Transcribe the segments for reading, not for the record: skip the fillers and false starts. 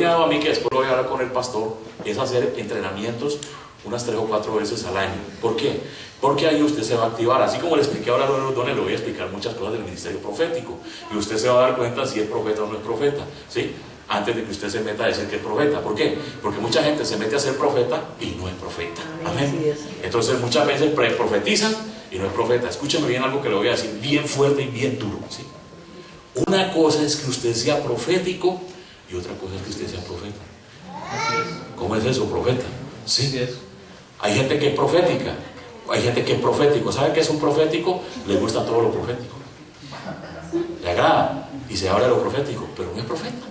me ha dado a mí, que después lo voy a hablar con el pastor, es hacer entrenamientos unas 3 o 4 veces al año. ¿Por qué? Porque ahí usted se va a activar. Así como le expliqué ahora de los dones, le voy a explicar muchas cosas del ministerio profético. Y usted se va a dar cuenta si es profeta o no es profeta, ¿sí? Antes de que usted se meta a decir que es profeta. ¿Por qué? Porque mucha gente se mete a ser profeta y no es profeta. Amén. Entonces muchas veces profetizan y no es profeta. Escúcheme bien algo que le voy a decir bien fuerte y bien duro, ¿sí? Una cosa es que usted sea profético y otra cosa es que usted sea profeta. ¿Cómo es eso, profeta? Sí. Hay gente que es profética, hay gente que es profético. ¿Sabe qué es un profético? Le gusta todo lo profético, le agrada y se habla de lo profético, pero no es profeta.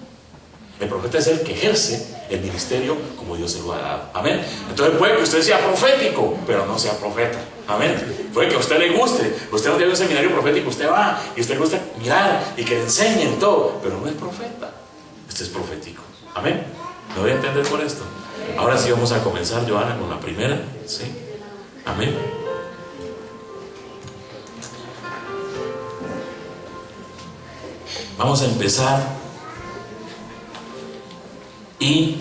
El profeta es el que ejerce el ministerio como Dios se lo ha dado. Amén. Entonces puede que usted sea profético, pero no sea profeta. Amén. Puede que a usted le guste, usted no tiene un seminario profético, usted va y usted le gusta mirar y que le enseñen todo, pero no es profeta. Este es profético. Amén. ¿Me voy a entender por esto? Ahora sí vamos a comenzar, Joana, con la primera. ¿Sí? Amén. Vamos a empezar. Y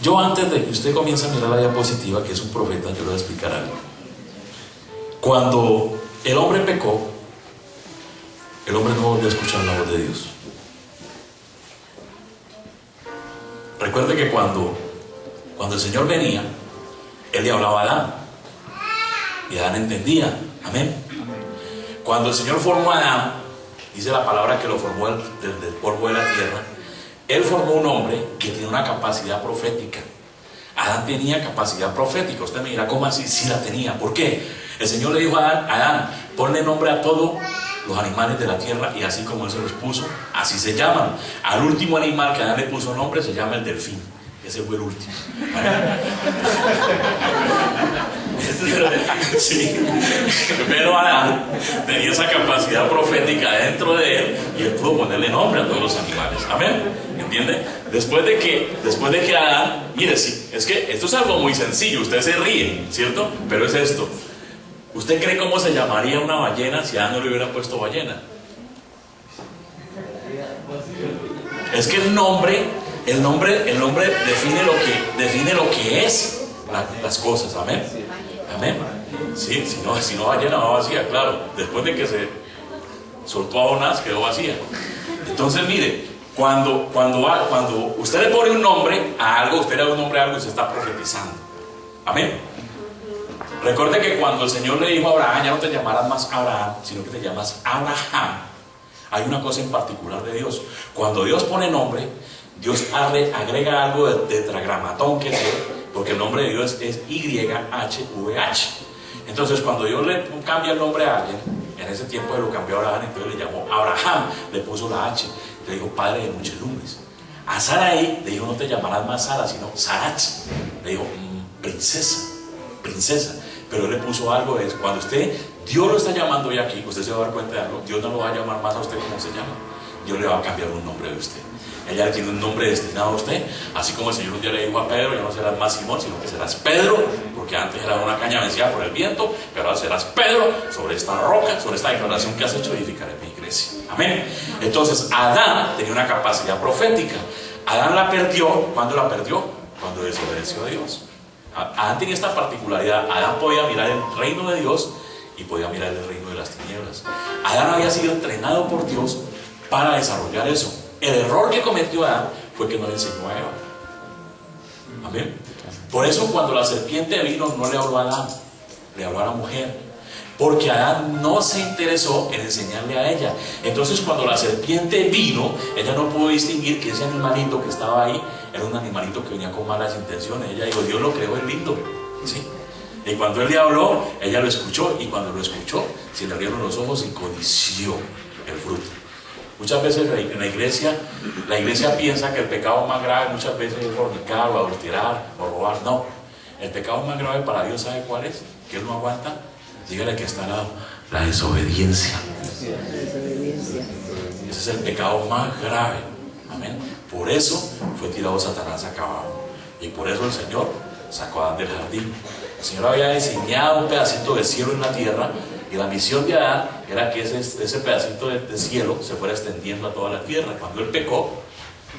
yo, antes de que usted comience a mirar la diapositiva, que es un profeta, yo le voy a explicar algo. Cuando el hombre pecó, el hombre no volvió a escuchar la voz de Dios. Recuerde que cuando el Señor venía, Él le hablaba a Adán y Adán entendía. Amén. Cuando el Señor formó a Adán, dice la palabra que lo formó del polvo de la tierra, Él formó un hombre que tiene una capacidad profética. Adán tenía capacidad profética. Usted me dirá, ¿cómo así? Sí la tenía. ¿Por qué? El Señor le dijo a Adán, ponle nombre a todos los animales de la tierra, y así como Él se los puso, así se llaman. Al último animal que Adán le puso nombre se llama el delfín. Ese fue el último. Sí. Pero Adán tenía esa capacidad profética dentro de él y él pudo ponerle nombre a todos los animales. Amén. ¿Entiende? Después de que Adán, mire, sí, es que esto es algo muy sencillo. Usted se ríe, ¿cierto? Pero es esto. ¿Usted cree cómo se llamaría una ballena si Adán no le hubiera puesto ballena? Es que el nombre define lo que es las cosas. Amén. Amén. Sí, si no ballena va vacía, claro. Después de que se soltó a Jonás, quedó vacía. Entonces, mire, cuando usted le pone un nombre a algo, usted le da un nombre a algo y se está profetizando. Amén. Recuerde que cuando el Señor le dijo a Abraham, ya no te llamarás más Abraham, sino que te llamas Abraham. Hay una cosa en particular de Dios. Cuando Dios pone nombre, Dios agrega algo de tetragramatón, que es él, porque el nombre de Dios es YHVH. Entonces, cuando Dios le cambia el nombre a alguien, en ese tiempo lo cambió a Abraham, entonces le llamó Abraham, le puso la H, le dijo padre de muchedumbres. A Sarai le dijo, no te llamarás más Sara, sino Sarat. Le dijo princesa. Pero él le puso algo, es cuando Dios lo está llamando hoy aquí, usted se va a dar cuenta de algo. Dios no lo va a llamar más a usted como se llama. Dios le va a cambiar un nombre de usted. Ella tiene un nombre destinado a usted, así como el Señor un día le dijo a Pedro, ya no serás más Simón, sino que serás Pedro, porque antes era una caña vencida por el viento, pero ahora serás Pedro. Sobre esta roca, sobre esta declaración que has hecho, edificaré mi iglesia. Amén. Entonces Adán tenía una capacidad profética. Adán la perdió. ¿Cuándo la perdió? Cuando desobedeció a Dios. Adán tenía esta particularidad. Adán podía mirar el reino de Dios y podía mirar el reino de las tinieblas. Adán había sido entrenado por Dios para desarrollar eso. El error que cometió Adán fue que no le enseñó a Eva. Amén. Por eso cuando la serpiente vino, no le habló a Adán, le habló a la mujer, porque Adán no se interesó en enseñarle a ella. Entonces cuando la serpiente vino, ella no pudo distinguir que ese animalito que estaba ahí era un animalito que venía con malas intenciones. Ella dijo, Dios lo creó, es lindo, ¿sí? Y cuando él le habló, ella lo escuchó, y cuando lo escuchó, se le abrieron los ojos y codició el fruto. Muchas veces en la iglesia piensa que el pecado más grave muchas veces es fornicar o adulterar o robar. No, el pecado más grave para Dios, ¿sabe cuál es? Que Él no aguanta. Dígale que está al lado: la desobediencia. Ese es el pecado más grave. Amén. Por eso fue tirado Satanás acá abajo, y por eso el Señor sacó a Adán del jardín. El Señor había diseñado un pedacito de cielo en la tierra, Y la misión de Adán era que ese pedacito de cielo se fuera extendiendo a toda la tierra. Cuando él pecó,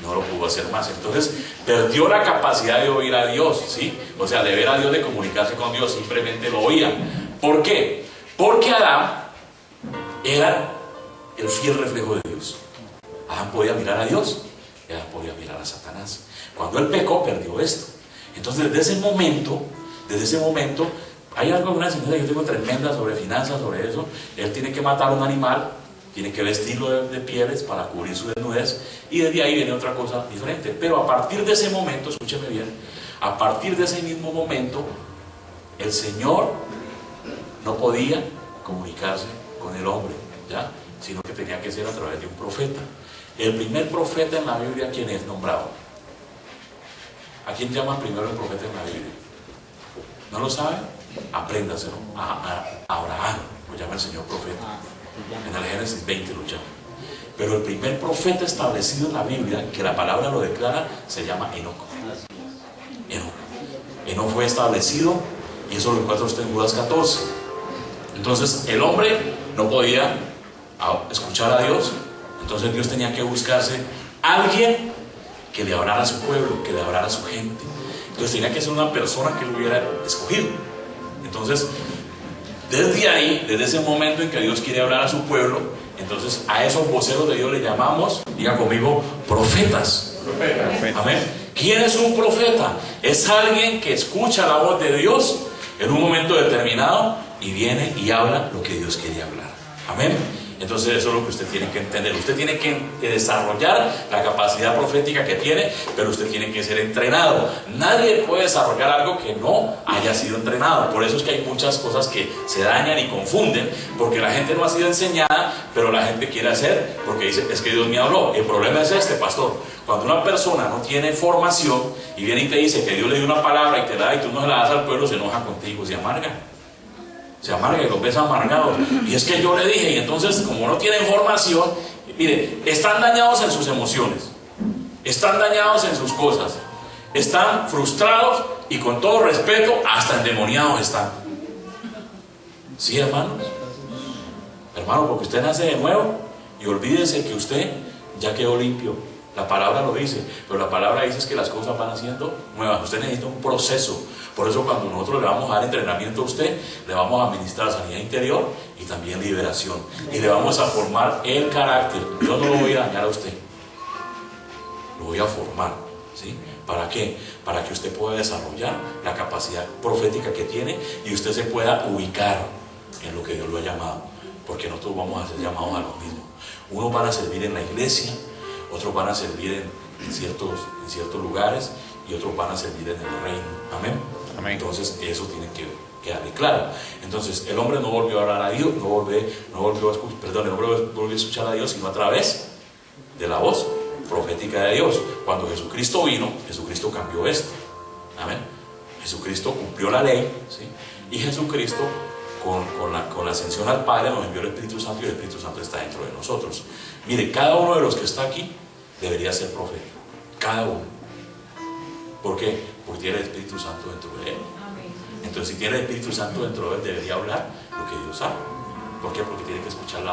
no lo pudo hacer más. Entonces perdió la capacidad de oír a Dios, ¿sí? O sea, de ver a Dios, de comunicarse con Dios, simplemente lo oía. ¿Por qué? Porque Adán era el fiel reflejo de Dios. Adán podía mirar a Dios, Adán podía mirar a Satanás. Cuando él pecó, perdió esto. Entonces desde ese momento hay algo, una enseñanza que yo tengo tremenda sobre finanzas, sobre eso. Él tiene que matar a un animal, tiene que vestirlo de pieles para cubrir su desnudez, y desde ahí viene otra cosa diferente. Pero a partir de ese momento, escúcheme bien, a partir de ese mismo momento, el Señor no podía comunicarse con el hombre, ¿ya? Sino que tenía que ser a través de un profeta. El primer profeta en la Biblia, ¿quién es nombrado? ¿A quién llaman primero el profeta en la Biblia? ¿No lo saben? Apréndaselo. A Abraham lo llama el Señor profeta. En el Génesis 20 lo llama. Pero el primer profeta establecido en la Biblia, que la palabra lo declara, se llama Enoc. Enoc fue establecido, y eso lo encuentra usted en Judas 14. Entonces el hombre no podía escuchar a Dios. Entonces Dios tenía que buscarse a alguien que le hablara a su pueblo, que le hablara a su gente. Entonces tenía que ser una persona que lo hubiera escogido. Entonces desde ahí, desde ese momento en que Dios quiere hablar a su pueblo, entonces a esos voceros de Dios le llamamos, diga conmigo, profetas. Amén. ¿Quién es un profeta? Es alguien que escucha la voz de Dios en un momento determinado y viene y habla lo que Dios quiere hablar. Amén. Entonces eso es lo que usted tiene que entender. Usted tiene que desarrollar la capacidad profética que tiene, pero usted tiene que ser entrenado. Nadie puede desarrollar algo que no haya sido entrenado. Por eso es que hay muchas cosas que se dañan y confunden, porque la gente no ha sido enseñada, pero la gente quiere hacer, porque dice, es que Dios me habló. El problema es este, pastor. Cuando una persona no tiene formación y viene y te dice que Dios le dio una palabra y te la da y tú no se la das al pueblo, se enoja contigo, se amarga. Se amarga y los ves amargados. Y es que yo le dije, y entonces como no tienen formación, mire, están dañados en sus emociones, están dañados en sus cosas, están frustrados y con todo respeto, hasta endemoniados están. ¿Sí, hermanos? Hermano, porque usted nace de nuevo y olvídese que usted ya quedó limpio. La palabra lo dice, pero la palabra dice que las cosas van haciendo nuevas. Usted necesita un proceso. Por eso cuando nosotros le vamos a dar entrenamiento a usted, le vamos a administrar sanidad interior y también liberación. Y le vamos a formar el carácter. Yo no lo voy a dañar a usted, lo voy a formar, ¿sí? ¿Para qué? Para que usted pueda desarrollar la capacidad profética que tiene y usted se pueda ubicar en lo que Dios lo ha llamado. Porque nosotros vamos a ser llamados a lo mismo. Unos van a servir en la iglesia, otros van a servir en ciertos lugares y otros van a servir en el reino. Amén. Amén. Entonces eso tiene que quedarle claro. Entonces el hombre no volvió a hablar a Dios, no volvió a escuchar a Dios, sino a través de la voz profética de Dios. Cuando Jesucristo vino, Jesucristo cambió esto. Amén. Jesucristo cumplió la ley, ¿sí? Y Jesucristo con la ascensión al Padre nos envió el Espíritu Santo, y el Espíritu Santo está dentro de nosotros. Mire, cada uno de los que está aquí debería ser profeta, cada uno. ¿Por qué? Porque tiene el Espíritu Santo dentro de él. Entonces si tiene el Espíritu Santo dentro de él, debería hablar lo que Dios sabe. ¿Por qué? Porque tiene que escuchar la voz